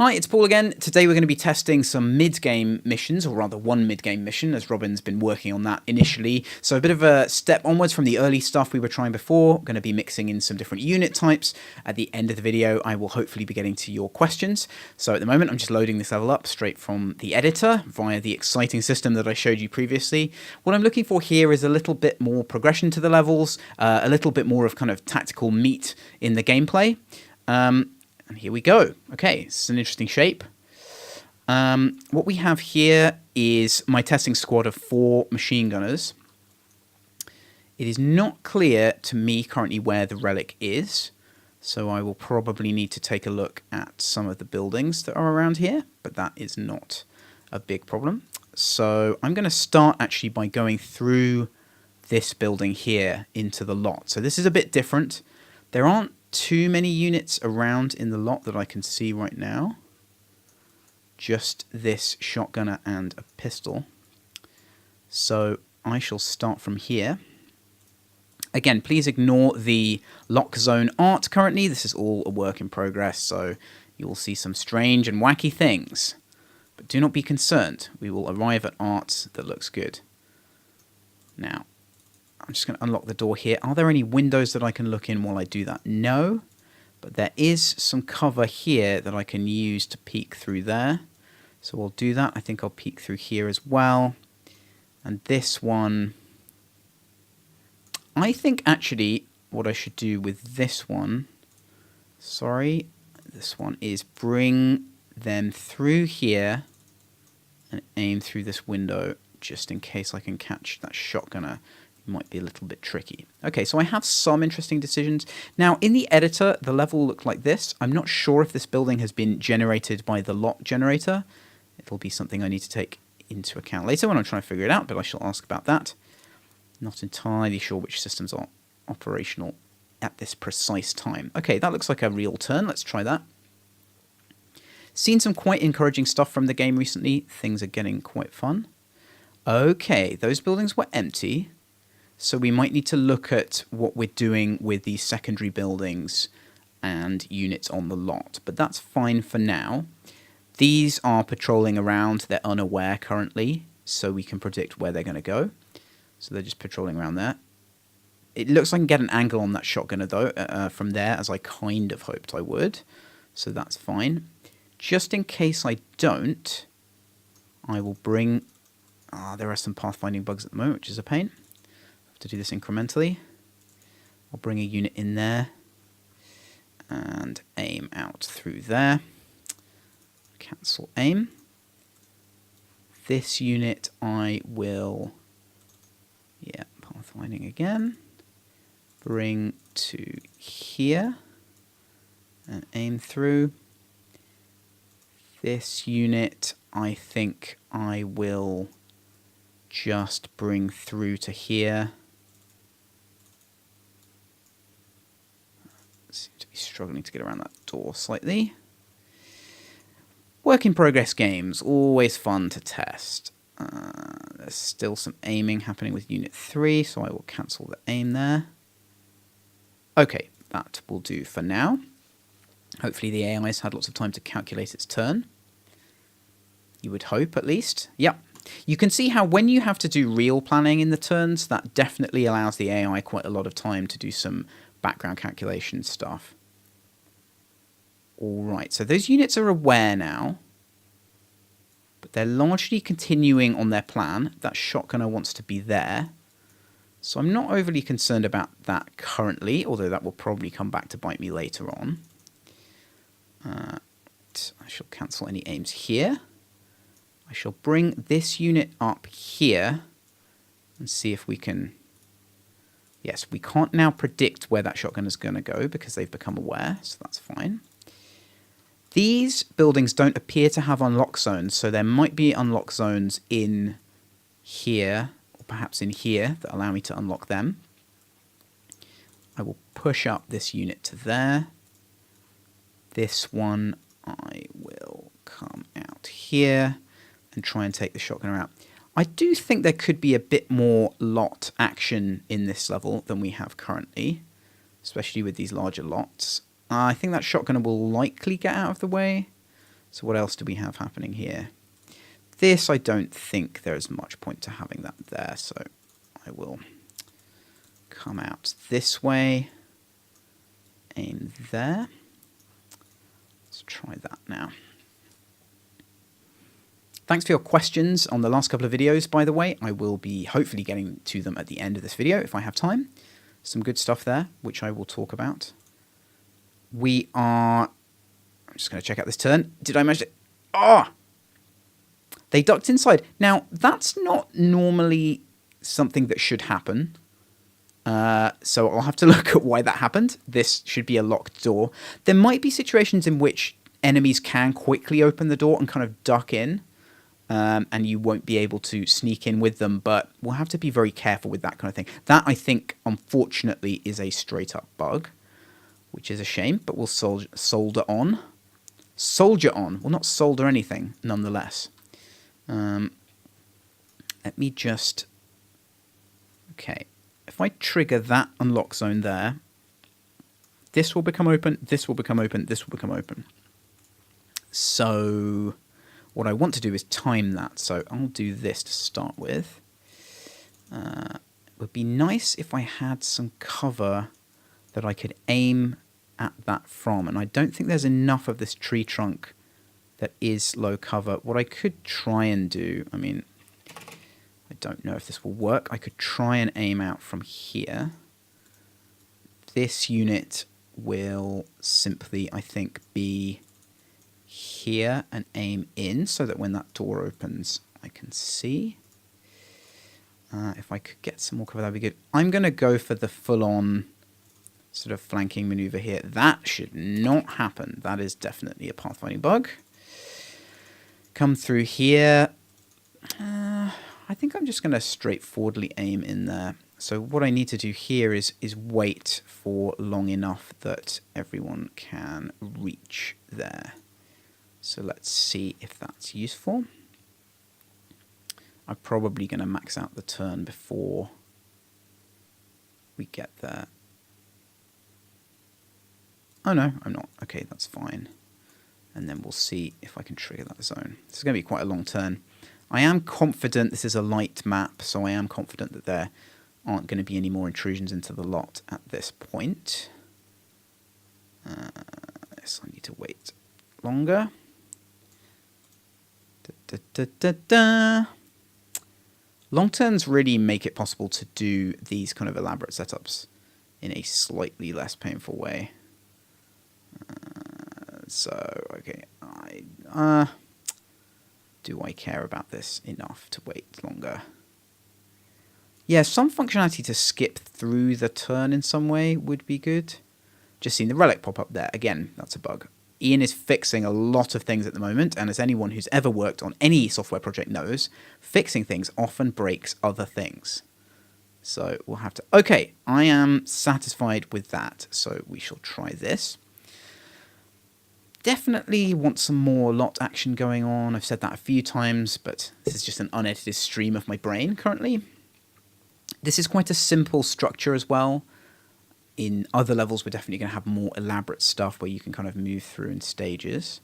Hi, it's Paul again. Today we're going to be testing some mid-game missions, or rather one mid-game mission, as Robin's been working on that initially. So a bit of a step onwards from the early stuff we were trying before. We're going to be mixing in some different unit types. At the end of the video, I will hopefully be getting to your questions. So at the moment, I'm just loading this level up straight from the editor via the exciting system that I showed you previously. What I'm looking for here is a little bit more progression to the levels, a little bit more of kind of tactical meat in the gameplay. And here we go. Okay, it's an interesting shape. What we have here is my testing squad of 4 machine gunners. It is not clear to me currently where the relic is, so I will probably need to take a look at some of the buildings that are around here, but that is not a big problem. So I'm going to start actually by going through this building here into the lot. So this is a bit different. There aren't too many units around in the lot that I can see right now. Just this shotgunner and a pistol. So I shall start from here. Again, please ignore the lock zone art currently. This is all a work in progress, so you will see some strange and wacky things. But do not be concerned. We will arrive at art that looks good. Now, I'm just going to unlock the door here. Are there any windows that I can look in while I do that? No. But there is some cover here that I can use to peek through there. So we'll do that. I think I'll peek through here as well. And this one, I think actually what I should do with this one, this one is bring them through here and aim through this window just in case I can catch that shotgunner. Might be a little bit tricky. Okay, so I have some interesting decisions. Now, in the editor, the level looked like this. I'm not sure if this building has been generated by the lot generator. It'll be something I need to take into account later when I'm trying to figure it out, but I shall ask about that. Not entirely sure which systems are operational at this precise time. Okay, that looks like a real turn. Let's try that. Seen some quite encouraging stuff from the game recently. Things are getting quite fun. Okay, those buildings were empty. So we might need to look at what we're doing with these secondary buildings and units on the lot. But that's fine for now. These are patrolling around. They're unaware currently, so we can predict where they're going to go. So they're just patrolling around there. It looks like I can get an angle on that shotgunner, though, from there, as I kind of hoped I would. So that's fine. Just in case I don't, I will bring... there are some pathfinding bugs at the moment, which is a pain. To do this incrementally. I'll bring a unit in there and aim out through there. Cancel aim. This unit I will, pathfinding again. Bring to here and aim through. This unit I think I will just bring through to here. Seem to be struggling to get around that door slightly. Work in progress games, always fun to test. There's still some aiming happening with Unit 3, so I will cancel the aim there. Okay, that will do for now. Hopefully the AI has had lots of time to calculate its turn. You would hope, at least. Yep. You can see how when you have to do real planning in the turns, that definitely allows the AI quite a lot of time to do some background calculation stuff. Alright, so those units are aware now, but they're largely continuing on their plan. That shotgunner wants to be there, so I'm not overly concerned about that currently, although that will probably come back to bite me later on. I shall cancel any aims here. I shall bring this unit up here and see if we can... Yes, we can't now predict where that shotgun is going to go because they've become aware, so that's fine. These buildings don't appear to have unlock zones, so there might be unlock zones in here, or perhaps in here, that allow me to unlock them. I will push up this unit to there. This one I will come out here and try and take the shotgunner out. I do think there could be a bit more lot action in this level than we have currently, especially with these larger lots. I think that shotgunner will likely get out of the way, So what else do we have happening here? This, I don't think there's much point to having that there, so I will come out this way, aim there. Let's try that now. Thanks for your questions on the last couple of videos, by the way. I will be hopefully getting to them at the end of this video if I have time. Some good stuff there, which I will talk about. I'm just going to check out this turn. Did I manage to... Oh! They ducked inside. Now, that's not normally something that should happen. So I'll have to look at why that happened. This should be a locked door. There might be situations in which enemies can quickly open the door and kind of duck in. And you won't be able to sneak in with them, but we'll have to be very careful with that kind of thing. That, I think, unfortunately, is a straight-up bug, which is a shame, but we'll soldier on. Soldier on. We'll not solder anything, nonetheless. Let me just... Okay. If I trigger that unlock zone there, this will become open, this will become open, this will become open. So... what I want to do is time that, so I'll do this to start with. It would be nice if I had some cover that I could aim at that from, and I don't think there's enough of this tree trunk that is low cover. What I could try and do, I mean, I don't know if this will work. I could try and aim out from here. This unit will simply, I think, be... here and aim in so that when that door opens I can see. If I could get some more cover, that'd be good. I'm going to go for the full-on sort of flanking maneuver here. That should not happen. That is definitely a pathfinding bug. Come through here. I think I'm just going to straightforwardly aim in there. So what I need to do here is wait for long enough that everyone can reach there. So let's see if that's useful. I'm probably going to max out the turn before we get there. Oh no, I'm not. Okay, that's fine. And then we'll see if I can trigger that zone. This is going to be quite a long turn. I am confident this is a light map, so I am confident that there aren't going to be any more intrusions into the lot at this point. Yes, I need to wait longer. Long turns really make it possible to do these kind of elaborate setups in a slightly less painful way. So, okay, do I care about this enough to wait longer? Yeah, some functionality to skip through the turn in some way would be good. Just seen the relic pop up there. Again, that's a bug. Ian is fixing a lot of things at the moment, and as anyone who's ever worked on any software project knows, fixing things often breaks other things. So we'll have to... Okay, I am satisfied with that, so we shall try this. Definitely want some more lot action going on. I've said that a few times, but this is just an unedited stream of my brain currently. This is quite a simple structure as well. In other levels, we're definitely going to have more elaborate stuff where you can kind of move through in stages.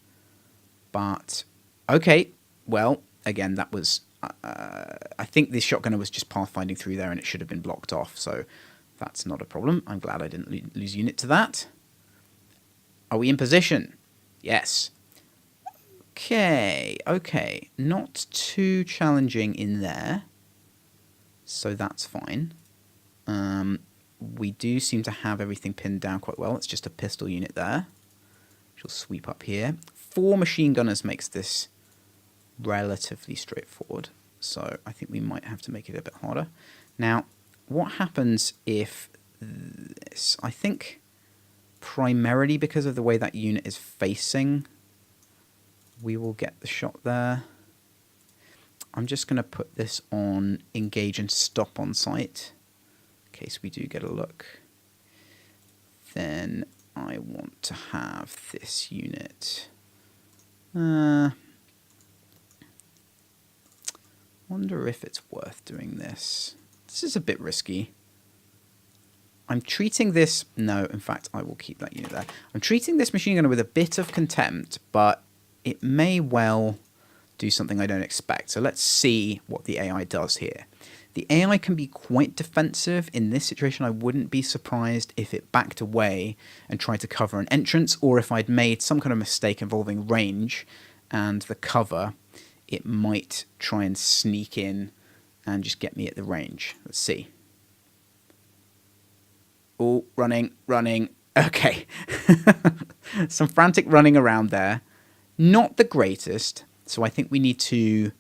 But, okay, well, again, that was... I think this shotgunner was just pathfinding through there and it should have been blocked off, so that's not a problem. I'm glad I didn't lose unit to that. Are we in position? Yes. Okay, okay. Not too challenging in there, so that's fine. We do seem to have everything pinned down quite well. It's just a pistol unit there. She'll sweep up here. 4 machine gunners makes this relatively straightforward, so I think we might have to make it a bit harder. Now, what happens if this... I think primarily because of the way that unit is facing, we will get the shot there. I'm just going to put this on engage and stop on sight, in case we do get a look. Then I want to have this unit. Wonder if it's worth doing this. This is a bit risky. I'm treating this... No, in fact, I will keep that unit there. I'm treating this machine gunner with a bit of contempt, but it may well do something I don't expect. So let's see what the AI does here. The AI can be quite defensive. In this situation, I wouldn't be surprised if it backed away and tried to cover an entrance, or if I'd made some kind of mistake involving range and the cover, it might try and sneak in and just get me at the range. Let's see. Oh, running. Okay. Some frantic running around there. Not the greatest. So I think we need to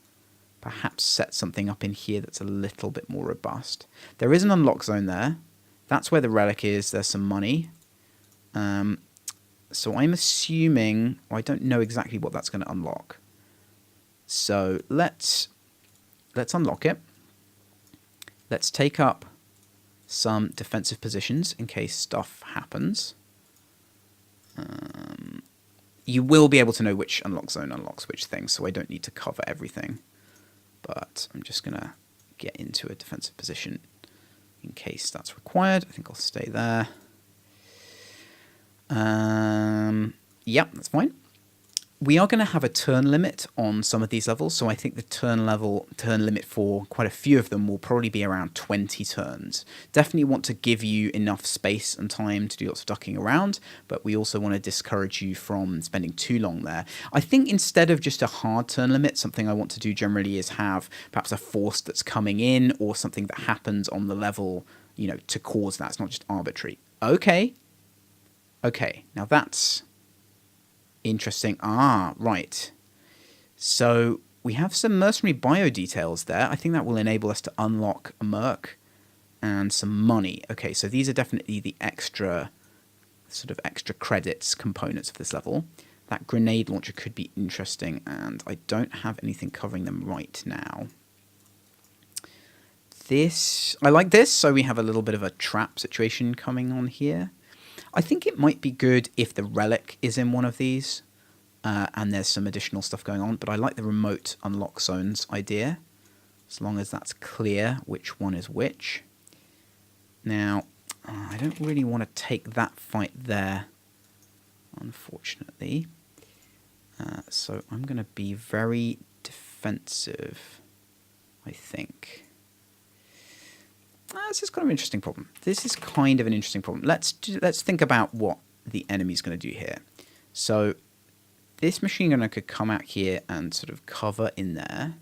perhaps set something up in here that's a little bit more robust. There is an unlock zone there. That's where the relic is. There's some money. So I'm assuming... Well, I don't know exactly what that's going to unlock. So let's unlock it. Let's take up some defensive positions in case stuff happens. You will be able to know which unlock zone unlocks which thing, so I don't need to cover everything. But I'm just going to get into a defensive position in case that's required. I think I'll stay there. Yep, that's fine. We are going to have a turn limit on some of these levels, so I think the turn limit for quite a few of them will probably be around 20 turns. Definitely want to give you enough space and time to do lots of ducking around, but we also want to discourage you from spending too long there. I think instead of just a hard turn limit, something I want to do generally is have perhaps a force that's coming in or something that happens on the level, you know, to cause that. It's not just arbitrary. Okay, now that's... interesting. Right. So we have some mercenary bio details there. I think that will enable us to unlock a merc and some money. Okay, so these are definitely the extra credits components of this level. That grenade launcher could be interesting, and I don't have anything covering them right now. I like this, so we have a little bit of a trap situation coming on here. I think it might be good if the relic is in one of these and there's some additional stuff going on, but I like the remote unlock zones idea, as long as that's clear which one is which. Now, I don't really want to take that fight there, unfortunately. So I'm going to be very defensive, I think. This is kind of an interesting problem. Let's think about what the enemy's going to do here. So this machine gunner could come out here and sort of cover in there,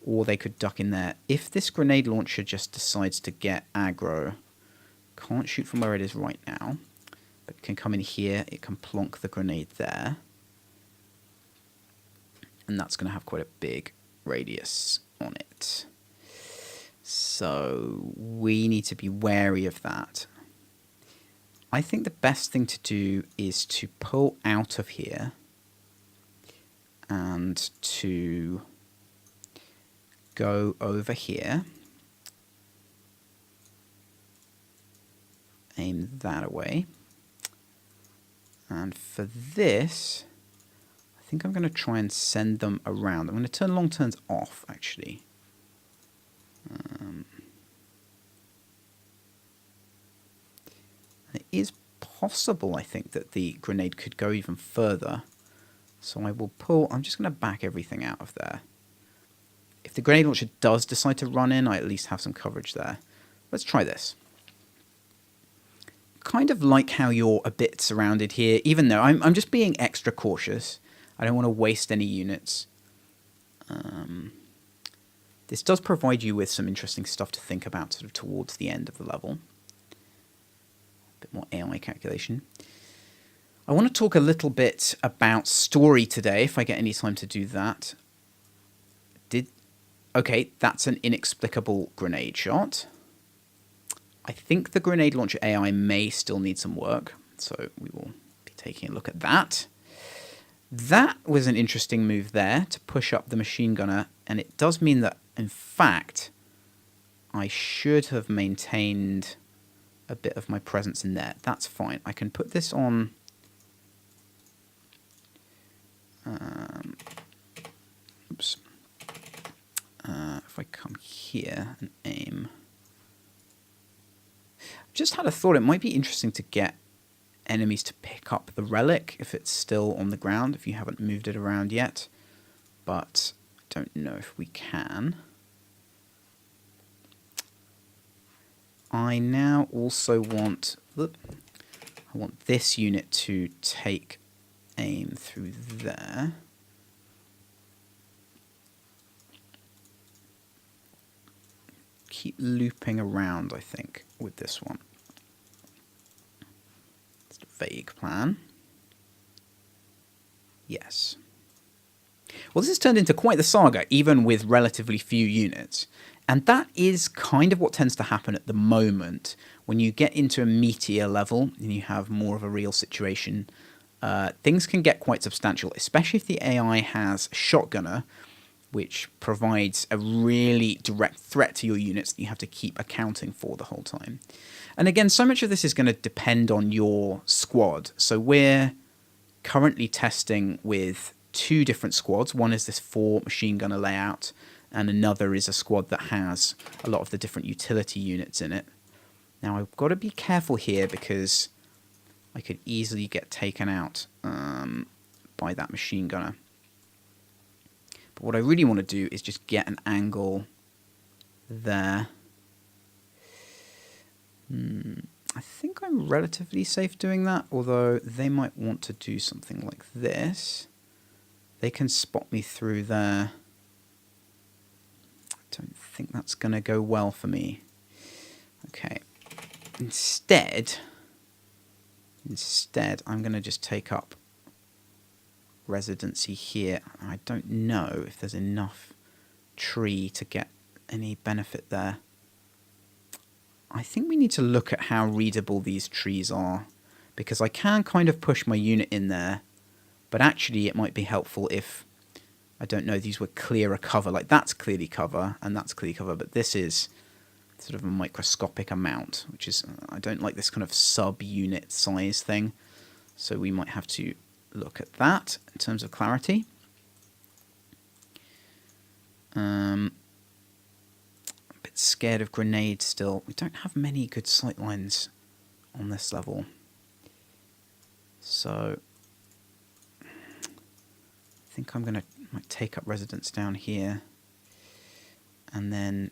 or they could duck in there. If this grenade launcher just decides to get aggro, can't shoot from where it is right now, but can come in here, it can plonk the grenade there, and that's going to have quite a big radius on it. So we need to be wary of that. I think the best thing to do is to pull out of here and to go over here. Aim that away. And for this, I think I'm going to try and send them around. I'm going to turn long turns off, actually. It is possible, I think, that the grenade could go even further. So I will pull... I'm just going to back everything out of there. If the grenade launcher does decide to run in, I at least have some coverage there. Let's try this. Kind of like how you're a bit surrounded here, even though I'm just being extra cautious. I don't want to waste any units. This does provide you with some interesting stuff to think about sort of towards the end of the level. A bit more AI calculation. I want to talk a little bit about story today, if I get any time to do that. Okay, that's an inexplicable grenade shot. I think the grenade launcher AI may still need some work, so we will be taking a look at that. That was an interesting move there to push up the machine gunner, and it does mean that, in fact, I should have maintained a bit of my presence in there. That's fine. I can put this on... oops. If I come here and aim... I've just had a thought. It might be interesting to get enemies to pick up the relic if it's still on the ground, if you haven't moved it around yet. But I don't know if we can. I now also want... I want this unit to take aim through there. Keep looping around, I think, with this one. It's a vague plan. Yes. Well, this has turned into quite the saga, even with relatively few units. And that is kind of what tends to happen at the moment. When you get into a meatier level and you have more of a real situation, things can get quite substantial, especially if the AI has Shotgunner, which provides a really direct threat to your units that you have to keep accounting for the whole time. And again, so much of this is going to depend on your squad. So we're currently testing with 2 different squads. One is this 4 machine gunner layout, and another is a squad that has a lot of the different utility units in it. Now, I've got to be careful here because I could easily get taken out by that machine gunner. But what I really want to do is just get an angle there. I think I'm relatively safe doing that, although they might want to do something like this. They can spot me through there. I don't think that's going to go well for me. Okay. Instead, I'm going to just take up residency here. I don't know if there's enough tree to get any benefit there. I think we need to look at how readable these trees are, because I can kind of push my unit in there, but actually it might be helpful if, I don't know, these were clearer cover. Like that's clearly cover and that's clearly cover, but this is sort of a microscopic amount, which is, I don't like this kind of sub-unit size thing. So we might have to look at that in terms of clarity. A bit scared of grenades still. We don't have many good sight lines on this level. So I think I'm going to take up residence down here and then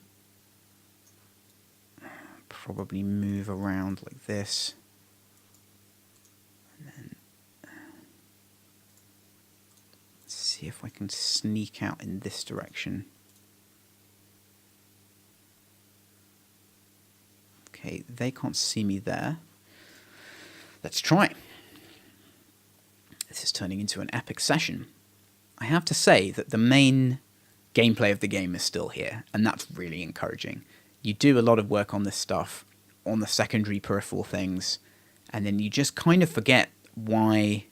probably move around like this. And then see if I can sneak out in this direction. Okay, they can't see me there. Let's try. This is turning into an epic session. I have to say that the main gameplay of the game is still here, and that's really encouraging. You do a lot of work on this stuff, on the secondary peripheral things, and then you just kind of forget why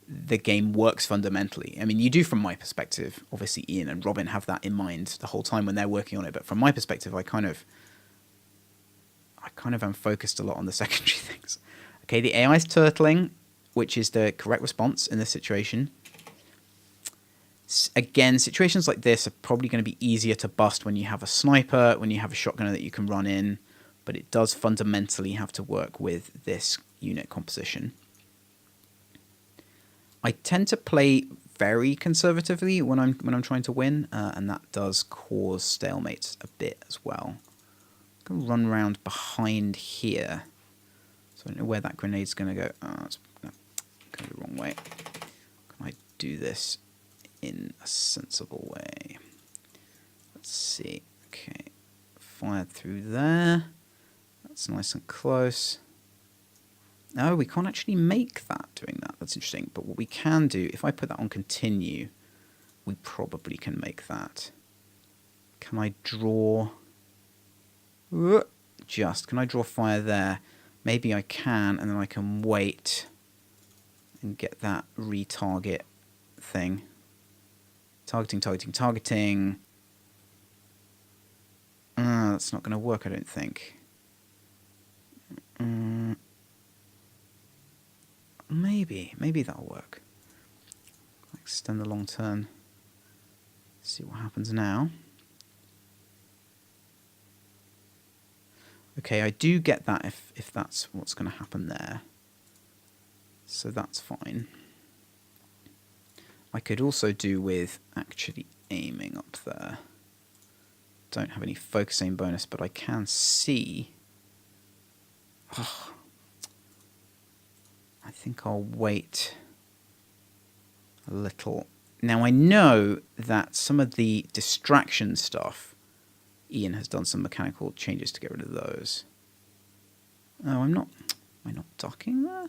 the game works fundamentally. I mean, you do from my perspective. Obviously, Ian and Robin have that in mind the whole time when they're working on it, but from my perspective, I kind of am focused a lot on the secondary things. Okay, the AI is turtling, which is the correct response in this situation. Again, situations like this are probably going to be easier to bust when you have a sniper, when you have a shotgunner that you can run in, but it does fundamentally have to work with this unit composition. I tend to play very conservatively when I'm trying to win, and that does cause stalemates a bit as well. I'm going to run around behind here, so I don't know where that grenade's going to go. It's going the wrong way. Can I do this in a sensible way? Let's see. Okay, fired through there. That's nice and close. No, we can't actually make that doing that. That's interesting. But what we can do, if I put that on continue, we probably can make that. Can I draw? Can I draw fire there? Maybe I can, and then I can wait and get that retarget thing. Targeting. That's not going to work, I don't think. Maybe that'll work. Extend the long turn. See what happens now. Okay, I do get that if that's what's going to happen there. So that's fine. I could also do with actually aiming up there. Don't have any focus aim bonus, but I can see. Oh, I think I'll wait a little. Now I know that some of the distraction stuff, Ian has done some mechanical changes to get rid of those. Oh, am I not ducking there?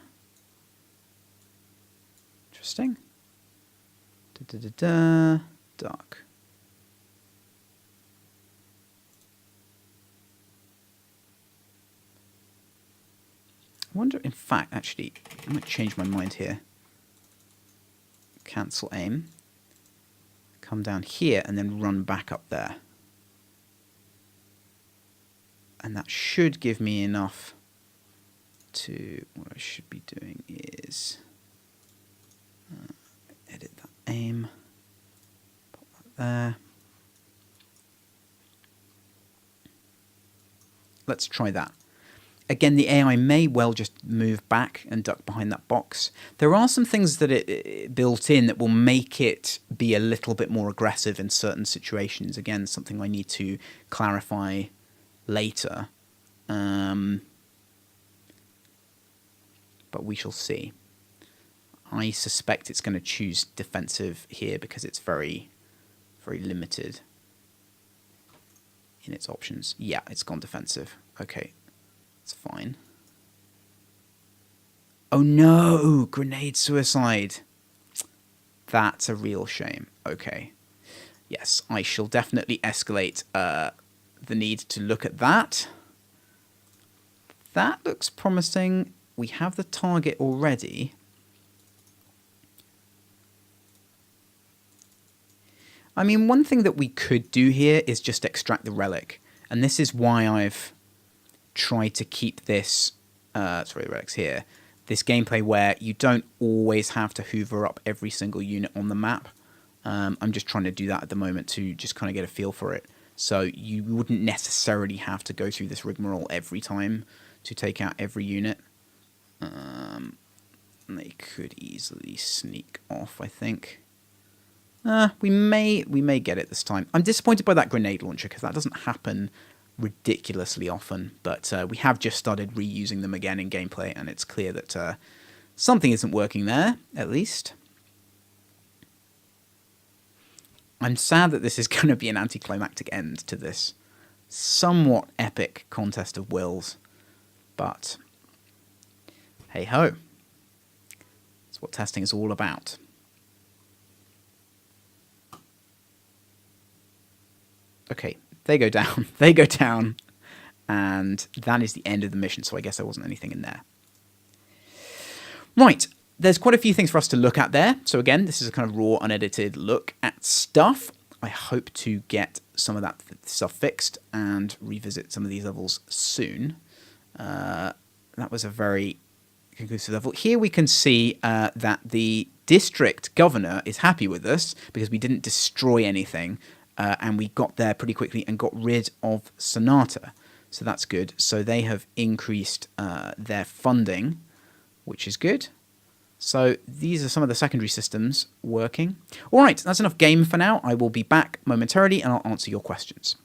Interesting. Duck. I wonder, in fact, actually, I might change my mind here. Cancel aim. Come down here and then run back up there. And that should give me enough to... What I should be doing is... edit that aim. Pop that there. Let's try that. Again, the AI may well just move back and duck behind that box. There are some things that it built in that will make it be a little bit more aggressive in certain situations. Again, something I need to clarify later. But we shall see. I suspect it's going to choose defensive here because it's very, very limited in its options. Yeah, it's gone defensive. Okay. It's fine. Oh no! Grenade suicide. That's a real shame. Okay. Yes, I shall definitely escalate the need to look at that. That looks promising. We have the target already. I mean, one thing that we could do here is just extract the relic. And this is why I've try to keep this, sorry, the relics here, this gameplay where you don't always have to hoover up every single unit on the map. I'm just trying to do that at the moment to just kind of get a feel for it. So you wouldn't necessarily have to go through this rigmarole every time to take out every unit. They could easily sneak off, I think. We may get it this time. I'm disappointed by that grenade launcher because that doesn't happen ridiculously often, but we have just started reusing them again in gameplay, and it's clear that something isn't working there, at least. I'm sad that this is going to be an anticlimactic end to this somewhat epic contest of wills, but hey-ho. That's what testing is all about. Okay. They go down, they go down, and that is the end of the mission, so I guess there wasn't anything in there. Right, there's quite a few things for us to look at there. So again, this is a kind of raw, unedited look at stuff. I hope to get some of that stuff fixed and revisit some of these levels soon. That was a very conclusive level. Here we can see that the district governor is happy with us because we didn't destroy anything. And we got there pretty quickly and got rid of Sonata. So that's good. So they have increased their funding, which is good. So these are some of the secondary systems working. All right, that's enough game for now. I will be back momentarily and I'll answer your questions.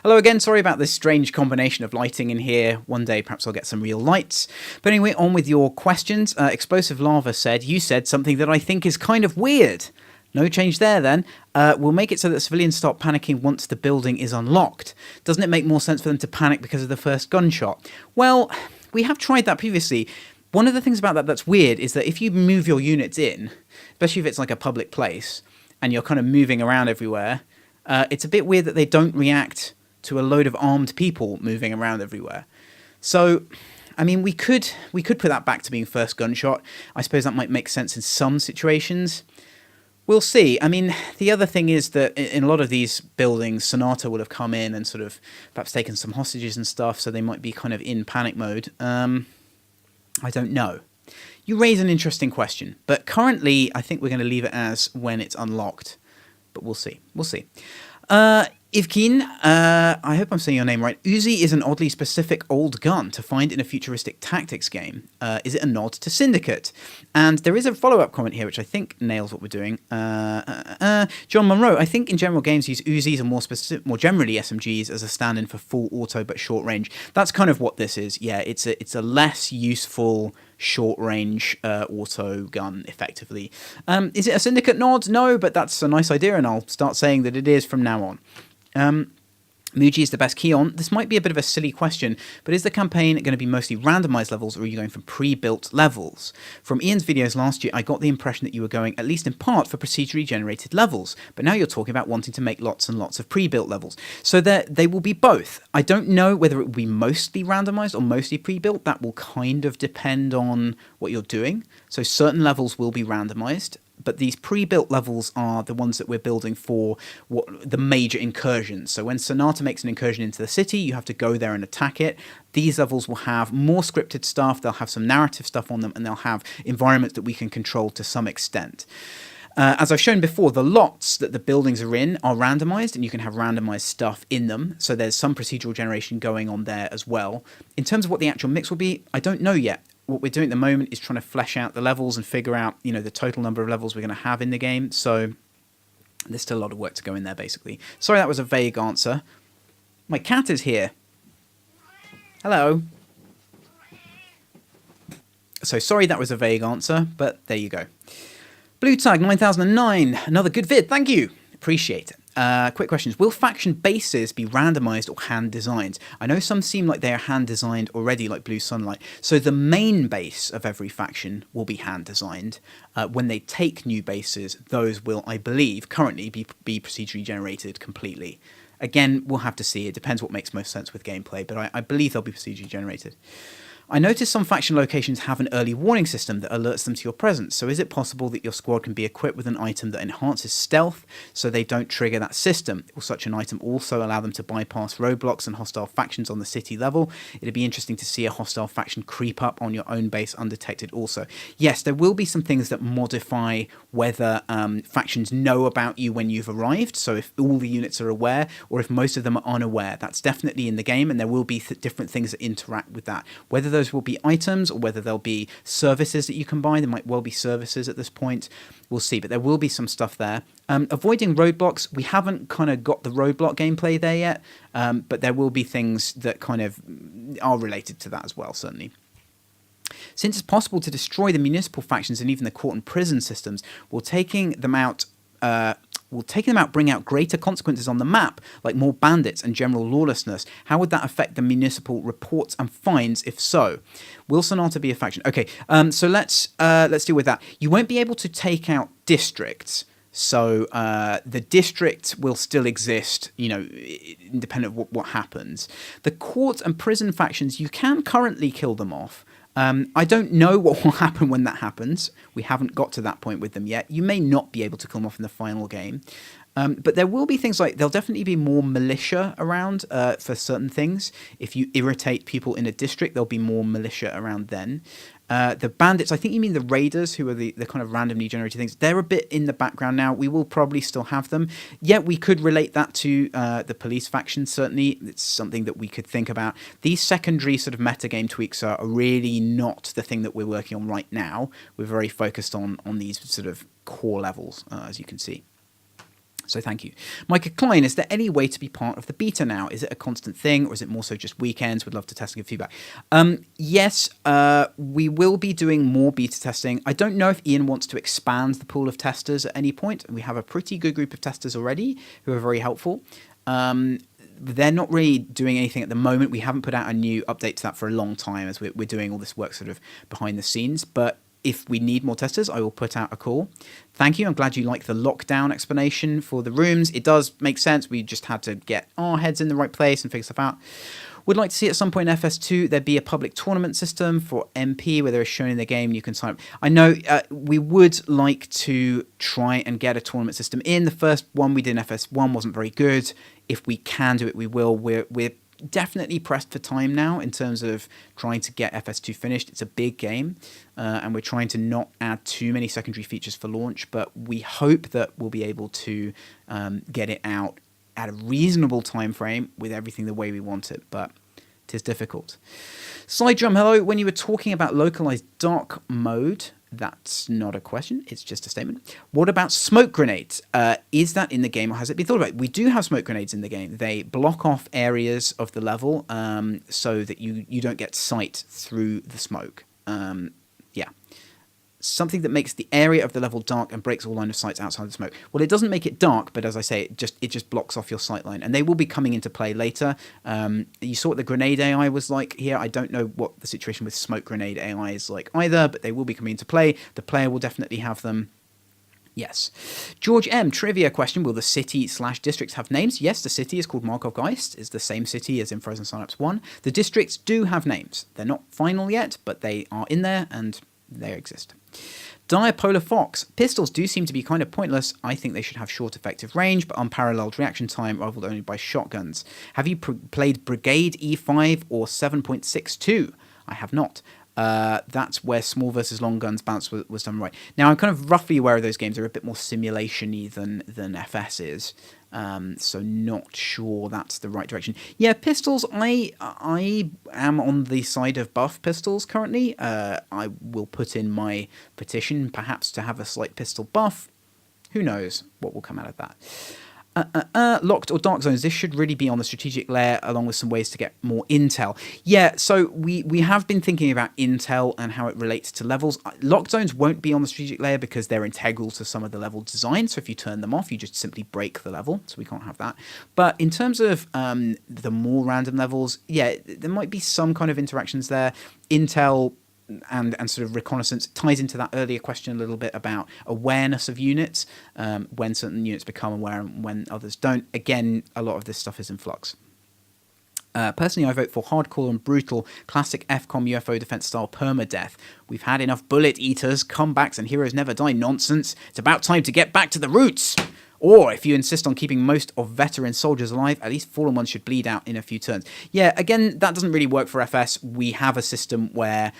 Hello again, sorry about this strange combination of lighting in here. One day perhaps I'll get some real lights. But anyway, on with your questions. Explosive Lava said, you said something that I think is kind of weird. No change there then. We'll make it so that civilians start panicking once the building is unlocked. Doesn't it make more sense for them to panic because of the first gunshot? Well, we have tried that previously. One of the things about that that's weird is that if you move your units in, especially if it's like a public place, and you're kind of moving around everywhere, it's a bit weird that they don't react to a load of armed people moving around everywhere. So, I mean, we could put that back to being first gunshot. I suppose that might make sense in some situations. We'll see. I mean, the other thing is that in a lot of these buildings, Sonata would have come in and sort of perhaps taken some hostages and stuff, so they might be kind of in panic mode. I don't know. You raise an interesting question, but currently I think we're going to leave it as when it's unlocked, but we'll see. We'll see. Ivkin, I hope I'm saying your name right. Uzi is an oddly specific old gun to find in a futuristic tactics game. Is it a nod to Syndicate? And there is a follow-up comment here, which I think nails what we're doing. John Monroe, I think in general games use Uzis and more generally SMGs as a stand-in for full auto but short range. That's kind of what this is. Yeah, it's a less useful short range auto gun, effectively. Is it a Syndicate nod? No, but that's a nice idea, and I'll start saying that it is from now on. Muji is the best key on. This might be a bit of a silly question, but is the campaign going to be mostly randomized levels, or are you going for pre-built levels? From Ian's videos last year, I got the impression that you were going, at least in part, for procedurally generated levels, but now you're talking about wanting to make lots and lots of pre-built levels. So they will be both. I don't know whether it will be mostly randomized or mostly pre-built. That will kind of depend on what you're doing. So certain levels will be randomized, but these pre-built levels are the ones that we're building for the major incursions. So when Sonata makes an incursion into the city, you have to go there and attack it. These levels will have more scripted stuff, they'll have some narrative stuff on them, and they'll have environments that we can control to some extent. As I've shown before, the lots that the buildings are in are randomized, and you can have randomized stuff in them. So there's some procedural generation going on there as well. In terms of what the actual mix will be, I don't know yet. What we're doing at the moment is trying to flesh out the levels and figure out, the total number of levels we're going to have in the game. So there's still a lot of work to go in there, basically. Sorry, that was a vague answer. My cat is here. Hello. So sorry that was a vague answer, but there you go. Blue Tag 9009, another good vid, thank you. Appreciate it. Quick questions. Will faction bases be randomized or hand designed? I know some seem like they are hand designed already, like Blue Sunlight. So the main base of every faction will be hand designed. When they take new bases, those will, I believe, currently be procedurally generated completely. Again, we'll have to see. It depends what makes most sense with gameplay, but I believe they'll be procedurally generated. I noticed some faction locations have an early warning system that alerts them to your presence, so is it possible that your squad can be equipped with an item that enhances stealth so they don't trigger that system? Will such an item also allow them to bypass roadblocks and hostile factions on the city level? It'd be interesting to see a hostile faction creep up on your own base undetected also. Yes, there will be some things that modify whether factions know about you when you've arrived, so if all the units are aware or if most of them are unaware. That's definitely in the game, and there will be different things that interact with that. Whether those will be items or whether they'll be services that you can buy. There might well be services at this point. We'll see, but there will be some stuff there. Avoiding roadblocks, we haven't kind of got the roadblock gameplay there yet, but there will be things that kind of are related to that as well, certainly. Since it's possible to destroy the municipal factions and even the court and prison systems, will taking them out bring out greater consequences on the map, like more bandits and general lawlessness? How would that affect the municipal reports and fines, if so? Will Sonata be a faction? Okay, so let's deal with that. You won't be able to take out districts. So the district will still exist, independent of what happens. The court and prison factions, you can currently kill them off. I don't know what will happen when that happens. We haven't got to that point with them yet. You may not be able to kill them off in the final game. But there will be things like, there'll definitely be more militia around for certain things. If you irritate people in a district, there'll be more militia around then. The bandits, I think you mean the raiders, who are the kind of randomly generated things. They're a bit in the background now. We will probably still have them. Yeah, we could relate that to the police faction, certainly. It's something that we could think about. These secondary sort of metagame tweaks are really not the thing that we're working on right now. We're very focused on these sort of core levels, as you can see. So thank you. Micah Klein, is there any way to be part of the beta now? Is it a constant thing, or is it more so just weekends? Would love to test and give feedback. Yes, we will be doing more beta testing. I don't know if Ian wants to expand the pool of testers at any point. We have a pretty good group of testers already who are very helpful. They're not really doing anything at the moment. We haven't put out a new update to that for a long time, as we're doing all this work sort of behind the scenes. But if we need more testers, I will put out a call. Thank you. I'm glad you like the lockdown explanation for the rooms. It does make sense. We just had to get our heads in the right place and figure stuff out. Would like to see at some point in FS2 there be a public tournament system for MP where there is shown in the game you can sign up. I know we would like to try and get a tournament system in. The first one we did in FS1 wasn't very good. If we can do it, we will. We're definitely pressed for time now in terms of trying to get FS2 finished. It's a big game, and we're trying to not add too many secondary features for launch, but we hope that we'll be able to get it out at a reasonable time frame with everything the way we want it, but it is difficult. Side Drum, hello. When you were talking about localized dark mode, that's not a question, it's just a statement. What about smoke grenades? Is that in the game or has it been thought about? We do have smoke grenades in the game. They block off areas of the level so that you don't get sight through the smoke. Yeah. Something that makes the area of the level dark and breaks all line of sight outside the smoke. Well, it doesn't make it dark, but as I say, it just blocks off your sight line. And they will be coming into play later. You saw what the grenade AI was like here. I don't know what the situation with smoke grenade AI is like either, but they will be coming into play. The player will definitely have them. Yes. George M. Trivia question. Will the city/districts have names? Yes, the city is called Markov Geist. It's the same city as in Frozen Synapse 1. The districts do have names. They're not final yet, but they are in there and they exist. Diapolar Fox. Pistols do seem to be kind of pointless. I think they should have short effective range, but unparalleled reaction time rivaled only by shotguns. Have you played Brigade E5 or 7.62? I have not. That's where small versus long guns balance was done right. Now, I'm kind of roughly aware of those games. They're a bit more simulation-y than FS is. So not sure that's the right direction. Yeah, pistols, I am on the side of buff pistols currently. I will put in my petition perhaps to have a slight pistol buff. Who knows what will come out of that. Locked or dark zones, this should really be on the strategic layer along with some ways to get more intel. Yeah, so we have been thinking about intel and how it relates to levels. Locked zones won't be on the strategic layer because they're integral to some of the level design, so if you turn them off, you just simply break the level, so we can't have that. But in terms of the more random levels, yeah, there might be some kind of interactions there. Intel and sort of reconnaissance ties into that earlier question a little bit about awareness of units, when certain units become aware and when others don't. Again, a lot of this stuff is in flux. Personally, I vote for hardcore and brutal classic FCOM UFO defense style permadeath. We've had enough bullet eaters, comebacks, and heroes never die nonsense. It's about time to get back to the roots. Or, if you insist on keeping most of veteran soldiers alive, at least fallen ones should bleed out in a few turns. Yeah, again, that doesn't really work for FS. We have a system where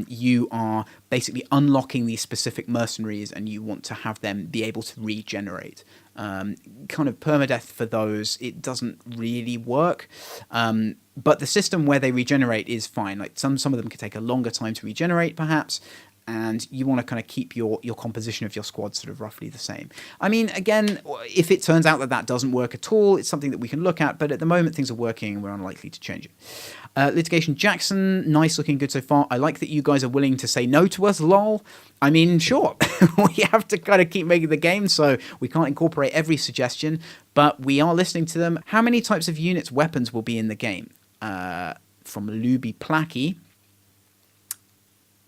you are basically unlocking these specific mercenaries and you want to have them be able to regenerate. Kind of permadeath for those, it doesn't really work. But the system where they regenerate is fine. Like some of them could take a longer time to regenerate, perhaps. And you want to kind of keep your composition of your squad sort of roughly the same. I mean, again, if it turns out that doesn't work at all, it's something that we can look at, but at the moment things are working and we're unlikely to change it. Litigation Jackson, nice looking good so far. I like that you guys are willing to say no to us, lol. I mean, sure, we have to kind of keep making the game, so we can't incorporate every suggestion, but we are listening to them. How many types of units, weapons will be in the game? From Luby Placky,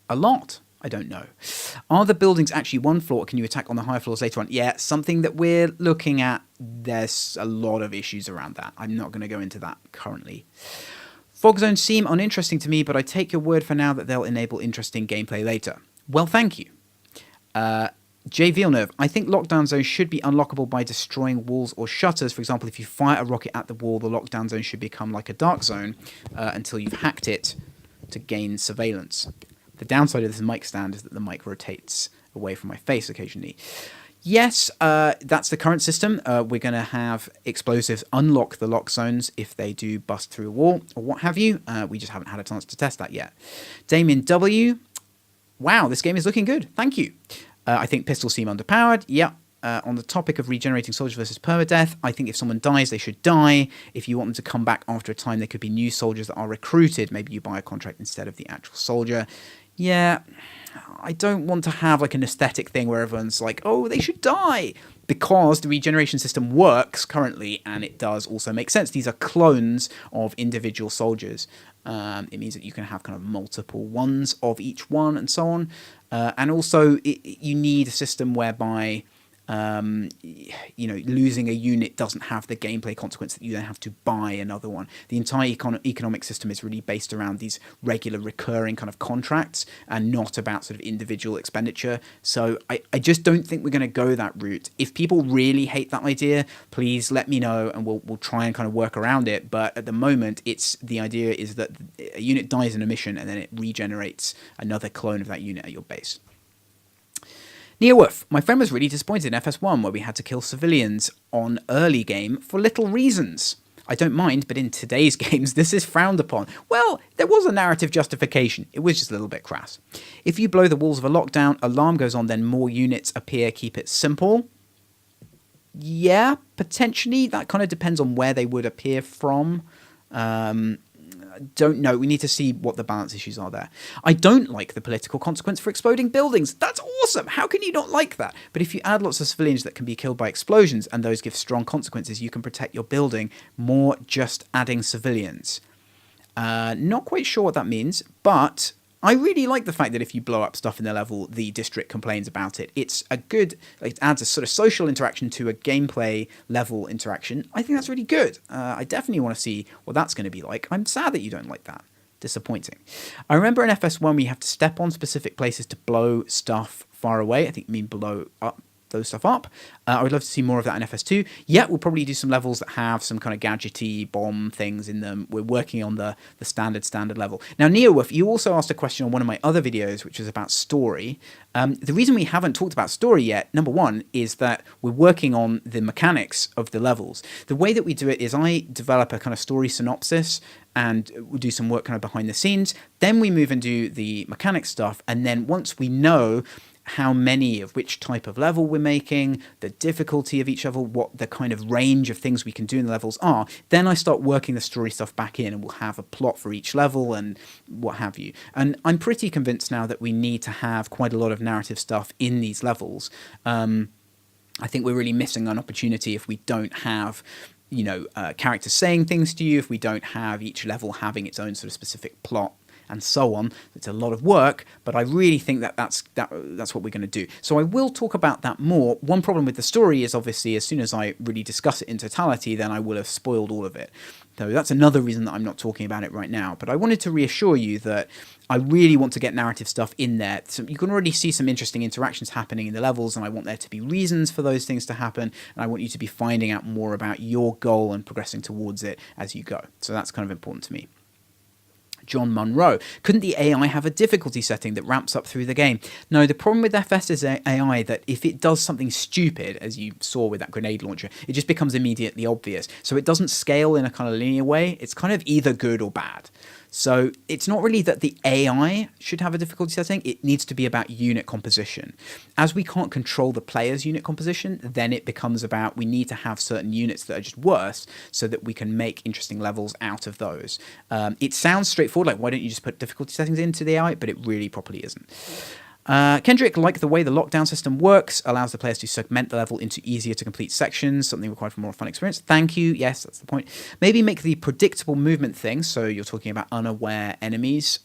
a lot. I don't know. Are the buildings actually one floor, or can you attack on the higher floors later on? Yeah, something that we're looking at. There's a lot of issues around that. I'm not going to go into that currently. Fog zones seem uninteresting to me, but I take your word for now that they'll enable interesting gameplay later. Well, thank you. Jay Villeneuve, I think lockdown zones should be unlockable by destroying walls or shutters. For example, if you fire a rocket at the wall, the lockdown zone should become like a dark zone until you've hacked it to gain surveillance. The downside of this mic stand is that the mic rotates away from my face occasionally. Yes, that's the current system. We're going to have explosives unlock the lock zones if they do bust through a wall or what have you. We just haven't had a chance to test that yet. Damien W. Wow, this game is looking good. Thank you. I think pistols seem underpowered. Yeah. On the topic of regenerating soldiers versus permadeath, I think if someone dies, they should die. If you want them to come back after a time, there could be new soldiers that are recruited. Maybe you buy a contract instead of the actual soldier. Yeah, I don't want to have like an aesthetic thing where everyone's like, oh, they should die, because the regeneration system works currently, and it does also make sense. These are clones of individual soldiers. It means that you can have kind of multiple ones of each one and so on. And also, you need a system whereby losing a unit doesn't have the gameplay consequence that you then have to buy another one. The entire economic system is really based around these regular recurring kind of contracts and not about sort of individual expenditure. So I just don't think we're going to go that route. If people really hate that idea, please let me know and we'll try and kind of work around it. But at the moment, the idea is that a unit dies in a mission and then it regenerates another clone of that unit at your base. Neowolf, my friend was really disappointed in FS1 where we had to kill civilians on early game for little reasons. I don't mind, but in today's games, this is frowned upon. Well, there was a narrative justification. It was just a little bit crass. If you blow the walls of a lockdown, alarm goes on, then more units appear. Keep it simple. Yeah, potentially. That kind of depends on where they would appear from. Don't know. We need to see what the balance issues are there. I don't like the political consequence for exploding buildings. That's awesome. How can you not like that? But if you add lots of civilians that can be killed by explosions and those give strong consequences, you can protect your building more just adding civilians. Not quite sure what that means, but I really like the fact that if you blow up stuff in the level, the district complains about it. It's a good, it adds a sort of social interaction to a gameplay level interaction. I think that's really good. I definitely want to see what that's going to be like. I'm sad that you don't like that. Disappointing. I remember in FS1 we have to step on specific places to blow stuff far away. I think you mean blow up. Those stuff up. I would love to see more of that in FS2. Yeah, we'll probably do some levels that have some kind of gadgety bomb things in them. We're working on the standard level. Now, Neowolf, you also asked a question on one of my other videos, which was about story. The reason we haven't talked about story yet, number one, is that we're working on the mechanics of the levels. The way that we do it is I develop a kind of story synopsis and we do some work kind of behind the scenes. Then we move and do the mechanics stuff. And then once we know how many of which type of level we're making, the difficulty of each level, what the kind of range of things we can do in the levels are, then I start working the story stuff back in and we'll have a plot for each level and what have you. And I'm pretty convinced now that we need to have quite a lot of narrative stuff in these levels. I think we're really missing an opportunity if we don't have characters saying things to you, if we don't have each level having its own sort of specific plot and so on. It's a lot of work, but I really think that that's what we're going to do. So I will talk about that more. One problem with the story is obviously as soon as I really discuss it in totality, then I will have spoiled all of it. So that's another reason that I'm not talking about it right now. But I wanted to reassure you that I really want to get narrative stuff in there. So you can already see some interesting interactions happening in the levels, and I want there to be reasons for those things to happen, and I want you to be finding out more about your goal and progressing towards it as you go. So that's kind of important to me. John Munro. Couldn't the AI have a difficulty setting that ramps up through the game? No, the problem with FS is AI that if it does something stupid, as you saw with that grenade launcher, it just becomes immediately obvious. So it doesn't scale in a kind of linear way. It's kind of either good or bad. So it's not really that the AI should have a difficulty setting. It needs to be about unit composition. As we can't control the player's unit composition, then it becomes about we need to have certain units that are just worse so that we can make interesting levels out of those. It sounds straightforward, like why don't you just put difficulty settings into the AI, but it really properly isn't. Kendrick, like the way the lockdown system works, allows the players to segment the level into easier to complete sections, something required for more fun experience. Thank you. Yes, that's the point. Maybe make the predictable movement thing, so you're talking about unaware enemies,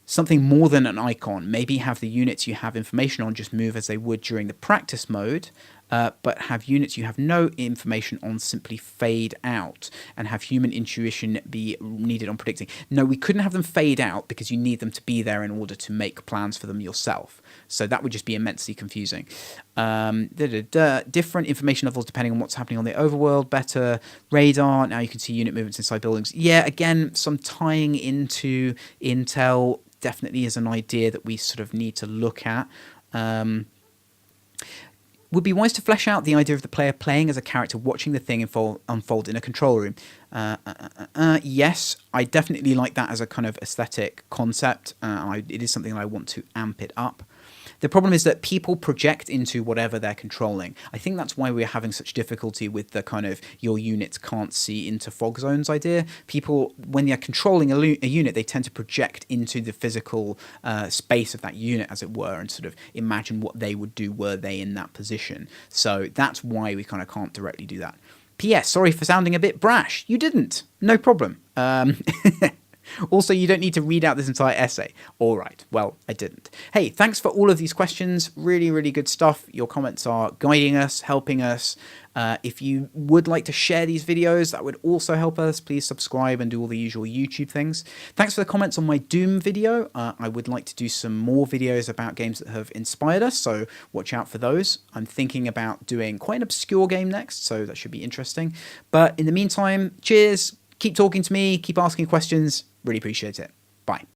something more than an icon. Maybe have the units you have information on just move as they would during the practice mode, but have units you have no information on simply fade out and have human intuition be needed on predicting. No, we couldn't have them fade out because you need them to be there in order to make plans for them yourself. So that would just be immensely confusing. Different information levels depending on what's happening on the overworld. Better radar. Now you can see unit movements inside buildings. Yeah, again, some tying into intel definitely is an idea that we sort of need to look at. Would be wise to flesh out the idea of the player playing as a character watching the thing unfold in a control room. Yes, I definitely like that as a kind of aesthetic concept. It is something that I want to amp it up. The problem is that people project into whatever they're controlling. I think that's why we're having such difficulty with the kind of your units can't see into fog zones idea. People, when they're controlling a unit, they tend to project into the physical space of that unit, as it were, and sort of imagine what they would do were they in that position. So that's why we kind of can't directly do that. P.S. Sorry for sounding a bit brash. You didn't. No problem. Also, you don't need to read out this entire essay. All right, well, I didn't. Hey, thanks for all of these questions. Really, really good stuff. Your comments are guiding us, helping us. If you would like to share these videos, that would also help us. Please subscribe and do all the usual YouTube things. Thanks for the comments on my Doom video. I would like to do some more videos about games that have inspired us, so watch out for those. I'm thinking about doing quite an obscure game next, so that should be interesting. But in the meantime, cheers. Keep talking to me. Keep asking questions. Really appreciate it. Bye.